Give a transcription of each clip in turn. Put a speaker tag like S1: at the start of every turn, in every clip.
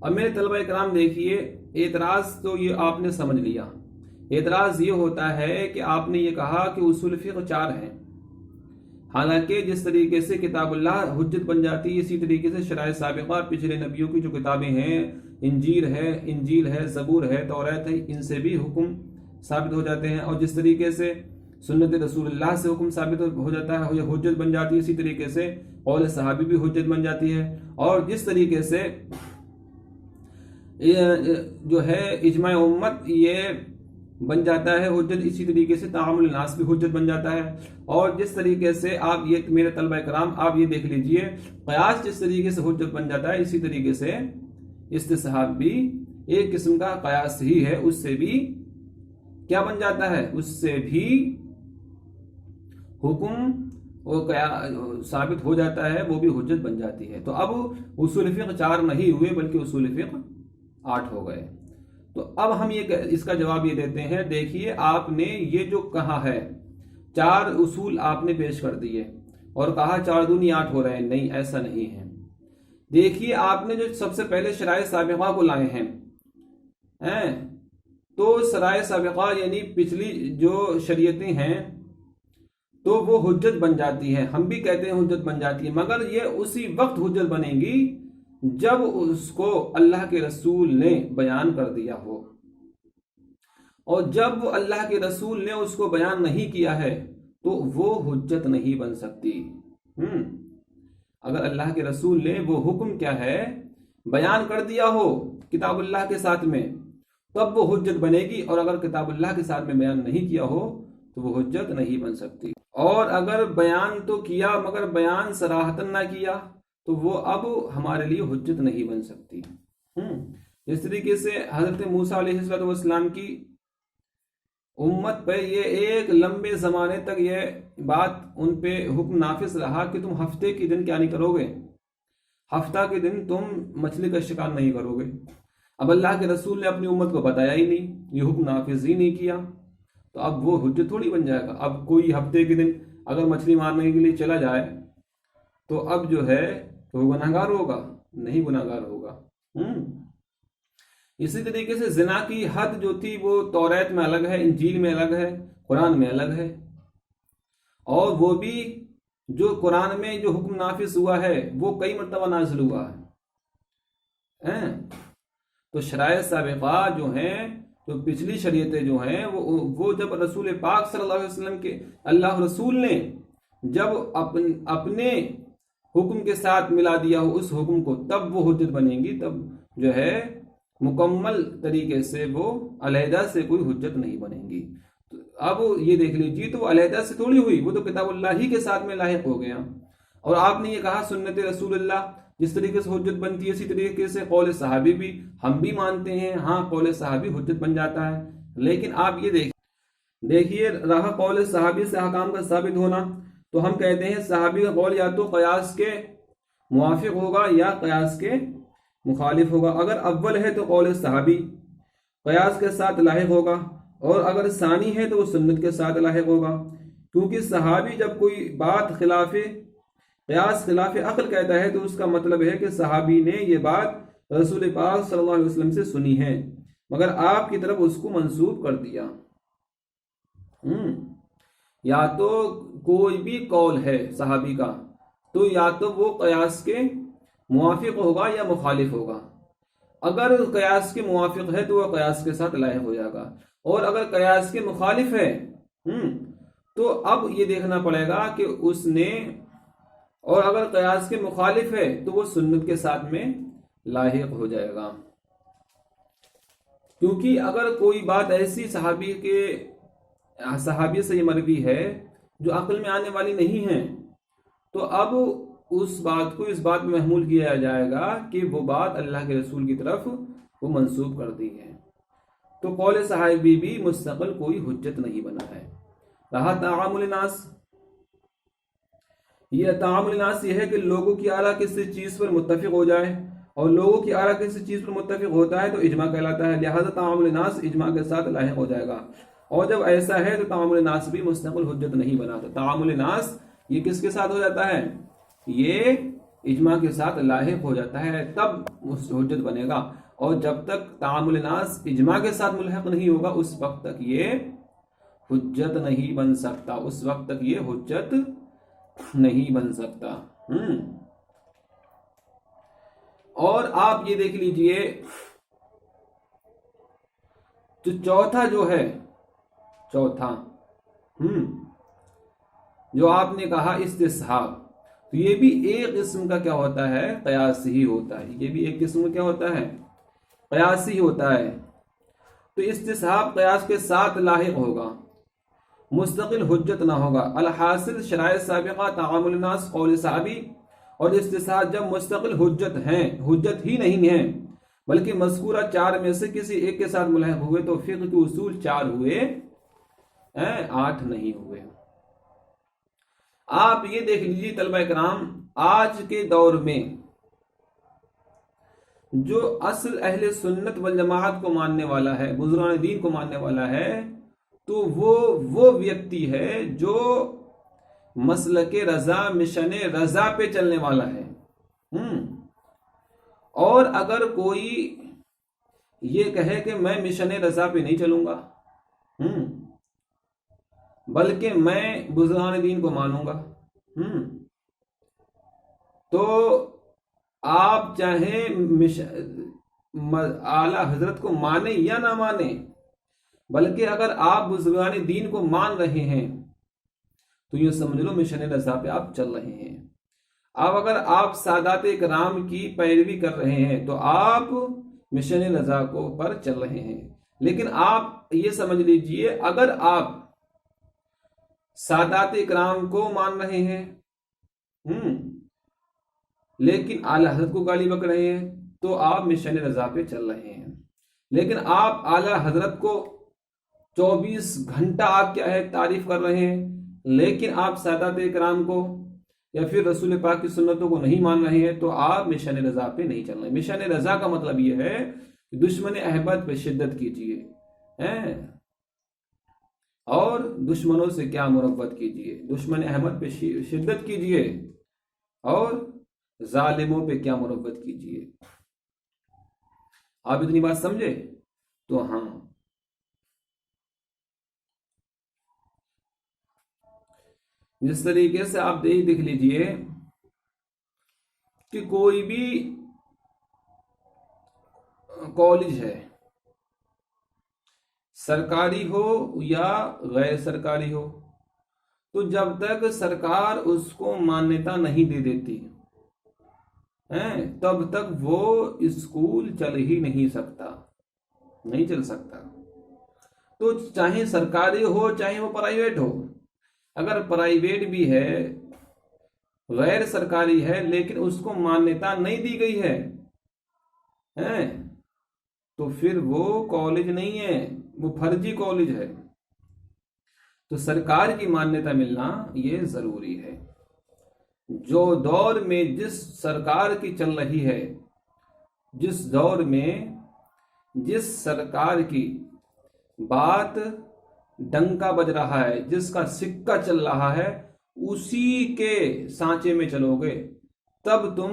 S1: अब मेरे तलबा इकराम देखिए, एतराज़ तो ये आपने समझ लिया। एतराज़ ये होता है कि आपने ये कहा कि उसूल फ़िक़्ह 4 हैं, हालांकि जिस तरीके से किताबुल्लाह हुज्जत बन जाती है, इसी तरीके से शराए साबिक़ा पिछले नबियों की जो किताबें हैं, इंजील है, ज़बूर है, तौरात है, इनसे भी हुक्म साबित हो जाते हैं। और जिस तरीके से सुन्नत रसूलुल्लाह से हुक्म साबित हो जाता है, ये हुज्जत बन जाती है, इसी तरीके से कौल सहाबी भी हुज्जत बन जाती है। और जिस तरीके से जो है इजमा उम्मत ये बन जाता है हुज्जत, इसी तरीके से तामुल नास भी हुज्जत बन जाता है। और जिस तरीके से आप ये मेरे तलबा कराम आप ये देख लीजिए, कयास जिस तरीके से हुज्जत बन जाता है, इसी तरीके से इस्तिसहाब भी एक किस्म का कयास ही है, उससे भी क्या बन जाता है, उससे भी हुक्म वो साबित हो जाता है, वो भी हुज्जत बन जाती है। तो अब उसूल फ़िक़्ह 4 नहीं हुए बल्कि उसूल फ़िक़्ह 8 हो गए। तो अब हम ये इसका जवाब ये देते हैं। देखिए, आपने ये जो कहा है 4 उसूल आपने पेश कर दिए और कहा 4 दूनी 8 हो रहे हैं, नहीं ऐसा नहीं है। देखिए, आपने जो सबसे पहले शराए साबिक़ा को लाए हैं, तो शराए साबिक़ा यानी पिछली जो शरीयतें हैं तो वो हुज्जत बन जाती है, हम भी कहते हैं हुज्जत बन जाती है, मगर ये उसी वक्त हुज्जत बनेगी जब उसको अल्लाह के रसूल ने बयान कर दिया हो। और जब अल्लाह के रसूल ने उसको बयान नहीं किया है तो वो हुज्जत नहीं बन सकती। अगर अल्लाह के रसूल ने वो हुक्म क्या है बयान कर दिया हो किताबुल्लाह के साथ में, तब वो हुज्जत बनेगी। और अगर किताबुल्लाह के साथ में बयान नहीं किया हो तो वो हुज्जत नहीं बन सकती। और अगर बयान तो किया मगर बयान सराहतन ना किया तो वो अब हमारे लिए हुज्जत नहीं बन सकती। जिस तरीके से हजरत मूसा अलैहिस्सलाम की उम्मत पे ये एक लंबे जमाने तक ये बात उन पे हुक्म नाफिज रहा कि तुम हफ्ते के दिन क्या नहीं करोगे, हफ्ता के दिन तुम मछली का शिकार नहीं करोगे। अब अल्लाह के रसूल ने अपनी उम्मत को बताया ही नहीं, ये हुक्म नाफिज ही नहीं किया, तो अब वो हुज्जत थोड़ी बन जाएगा। अब कोई हफ्ते के दिन अगर मछली मारने के लिए चला जाए तो अब जो है तो वो गुनाहगार होगा, नहीं गुनाहगार होगा। इसी तरीके से जिना की हद जो थी वो तौरात में अलग है, इंजील में अलग है, कुरान में अलग है। और वो भी जो कुरान में जो हुक्म नाफिज हुआ है वो कई मरतबा नाजिल हुआ है। तो शराए साबिक़ा जो हैं, तो पिछली शरीयतें जो हैं वो जब रसूल पाक सल्लल्लाहु अलैहि वसल्लम के अल्लाह रसूल ने जब अपने हुक्म के साथ मिला दिया हो उस हुक्म को, तब वो हुज्जत बनेंगी। तब जो है मुकम्मल तरीके से वो अलहदा से कोई हुज्जत नहीं बनेंगी। तो अब ये देख लीजिए, तो अलहदा से थोड़ी हुई, वो तो किताबुल्लाह ही के साथ में लाहिक हो गया। और आपने ये कहा सुन्नत रसूलुल्लाह जिस तरीके से हुज्जत बनती है इसी तरीके से कौल सहाबी भी हम भी मानते हैं। हाँ, कौल सहाबी हुज्जत बन जाता है, लेकिन आप ये देखिए रहा कौल सहाबी से अहकाम का साबित होना, तो हम कहते हैं सहाबी का कौल या तो कयास के मुवाफिक होगा या कयास के मुखालिफ होगा। अगर अव्वल है तो कौल सहाबी कयास के साथ लाहिक होगा, और अगर सानी है तो वो सुन्नत के साथ लाहिक होगा। क्योंकि सहाबी जब कोई बात खिलाफे कयास खिलाफ अक्ल कहता है तो उसका मतलब है कि सहाबी ने ये बात रसूल पाक सल्लल्लाहु अलैहि वसल्लम से सुनी है मगर आपकी तरफ उसको मंसूब कर दिया। या तो कोई भी कौल है सहाबी का तो या तो वो कयास के मुवाफिक होगा या मुखालिफ होगा। अगर कयास के मुवाफिक है तो वह कयास के साथ लायक हो जाएगा, और अगर कयास के मुखालिफ है तो अब ये देखना पड़ेगा कि उसने, और अगर कयास के मुखालिफ है तो वो सुन्नत के साथ में लाहिक हो जाएगा। क्योंकि अगर कोई बात ऐसी सहाबी से ये मरवी है जो अक्ल में आने वाली नहीं है, तो अब उस बात को इस बात में महमूल किया जाएगा कि वो बात अल्लाह के रसूल की तरफ वो मंसूब कर दी है। तो कौल सहाबी भी मुस्तकिल कोई हुज्जत नहीं बना है। रहा तामुल नास, ये तामुल नास ये है कि लोगों की आरा किसी चीज पर मुत्तफिक हो जाए, और लोगों की आरा किसी चीज पर मुत्तफिक होता है तो इजमा कहलाता है। लिहाजा तामुल नास इजमा के साथ लाहिक हो जाएगा, और जब ऐसा है तो तामुल नास भी मुस्तकिल हुज्जत नहीं बना। तो तामुल नास ये किसके साथ हो जाता है, ये इजमा के साथ लाहिक हो जाता है तब उस हुज्जत बनेगा, और जब तक तामुल नास इजमा के साथ मुल्हक नहीं होगा उस वक्त तक ये हुज्जत नहीं बन सकता, उस वक्त तक ये हुज्जत नहीं बन सकता। और आप ये देख लीजिए, जो चौथा जो है, चौथा जो आपने कहा इस्तिस्हाब, तो ये भी एक किस्म का क्या होता है, कयास ही होता है। ये भी एक किस्म का क्या होता है, कयास ही होता है। तो इस्तिस्हाब कयास के साथ लाहिक होगा, मुस्तकिल हुज्जत ना होगा। अलहासिल शराय साबिक़ा तामुल नास कौल साहबी, और इस्तिस्हाब जब मुस्तकिल हुज्जत हैं, हुज्जत ही नहीं है बल्कि मज़कूरा चार में से किसी एक के साथ मुल्हक हुए तो फिक़्ह के उसूल चार हुए, 8 नहीं हुए। आप ये देख लीजिए तलबा कराम, आज के दौर में जो असल अहले सुन्नत वल जमाअत को मानने वाला है, बुजुर्गान दीन को मानने वाला है, तो वो व्यक्ति है जो मसलके रजा, मिशन रजा पे चलने वाला है। और अगर कोई ये कहे कि मैं मिशन रजा पे नहीं चलूंगा, बल्कि मैं बुजुर्गान दीन को मानूंगा, तो आप चाहे आला हजरत को माने या ना माने, बल्कि अगर आप बुजुर्गान दीन को मान रहे हैं तो ये समझ लो मिशन रजा पे आप चल रहे हैं। अब अगर आप सादात इकराम की पैरवी कर रहे हैं तो आप मिशन रजा को पर चल रहे हैं। लेकिन आप ये समझ लीजिए, अगर आप सादात इकराम को मान रहे हैं लेकिन आला हजरत को गाली बक रहे हैं तो आप मिशन रजा पे चल रहे हैं। लेकिन आप आला हजरत को 24 घंटा आप क्या है तारीफ कर रहे हैं, लेकिन आप सादात इकराम को या फिर रसूल पाक की सुन्नतों को नहीं मान रहे हैं, तो आप मिशन रजा पे नहीं चल रहे। मिशन रजा का मतलब यह है कि दुश्मन अहमद पे शिद्दत कीजिए, और दुश्मनों से क्या मुरब्बत कीजिए, दुश्मन अहमद पे शिद्दत कीजिए और जालिमों पे क्या मुरब्बत कीजिए। आप इतनी बात समझे? तो हाँ, जिस तरीके से आप देख लीजिए कि कोई भी कॉलेज है, सरकारी हो या गैर सरकारी हो, तो जब तक सरकार उसको मान्यता नहीं दे देती है तब तक वो स्कूल चल ही नहीं सकता, नहीं चल सकता। तो चाहे सरकारी हो चाहे वो प्राइवेट हो, अगर प्राइवेट भी है, गैर सरकारी है, लेकिन उसको मान्यता नहीं दी गई है तो फिर वो कॉलेज नहीं है, वो फर्जी कॉलेज है। तो सरकार की मान्यता मिलना ये जरूरी है। जो दौर में जिस सरकार की चल रही है, जिस दौर में जिस सरकार की बात डंका बज रहा है, जिसका सिक्का चल रहा है, उसी के सांचे में चलोगे तब तुम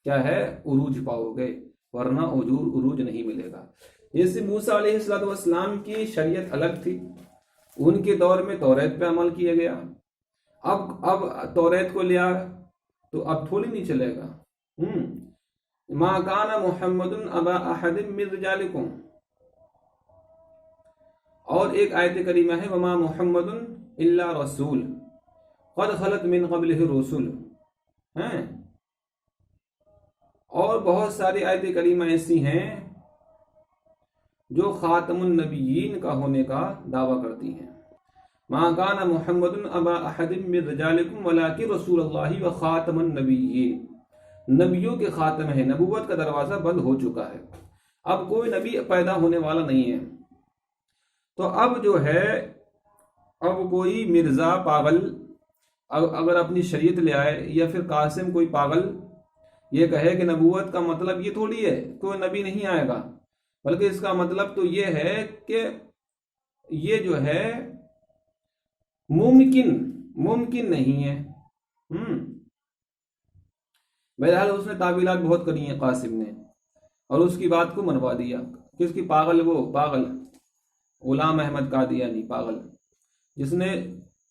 S1: क्या है उरूज पाओगे, वरना उरूज नहीं मिलेगा। जैसे मूसा अलैहिस्सलाम की शरीयत अलग थी, उनके दौर में तौरात पे अमल किया गया। अब तौरात को लिया तो अब थोड़ी नहीं चलेगा। मा काना मुहम्मदुन अबा अहदिम मिन रिजालिकुम, और एक आयत करीमा है वमा मुहम्मदुन इल्ला रसूल क़द खलत मिन क़ब्लिहि रुसुल, हैं। और बहुत सारी आयत करीमा ऐसी हैं जो खातमुन नबिय्यीन का होने का दावा करती हैं। मा काना मुहम्मदुन अबा अहदिम मिन रिजालिकुम वलाकिन रसूलुल्लाहि व खातमुन नबिय्यीन, नबियों के खातम है, नबूवत का दरवाजा बंद हो चुका है, अब कोई नबी पैदा होने वाला नहीं है। तो अब जो है, अब कोई मिर्जा पागल अगर अपनी शरीयत ले आए, या फिर कासिम कोई पागल ये कहे कि नबूवत का मतलब ये थोड़ी है कोई नबी नहीं आएगा, बल्कि इसका मतलब तो ये है कि ये जो है मुमकिन नहीं है। बहरहाल उसने तावीलात बहुत करी हैं कासिम ने, और उसकी बात को मनवा दिया। किसकी? पागल, वो पागल गुलाम अहमद कादियानी, पागल, जिसने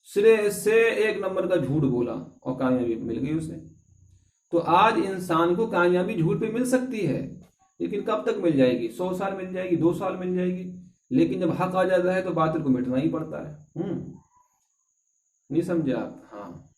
S1: सिरे से एक नंबर का झूठ बोला और कामयाबी मिल गई उसे। तो आज इंसान को कामयाबी झूठ पे मिल सकती है, लेकिन कब तक मिल जाएगी? 100 साल मिल जाएगी, 2 साल मिल जाएगी, लेकिन जब हक आ जाता है तो बातिल को मिटना ही पड़ता है। नहीं समझे आप? हाँ।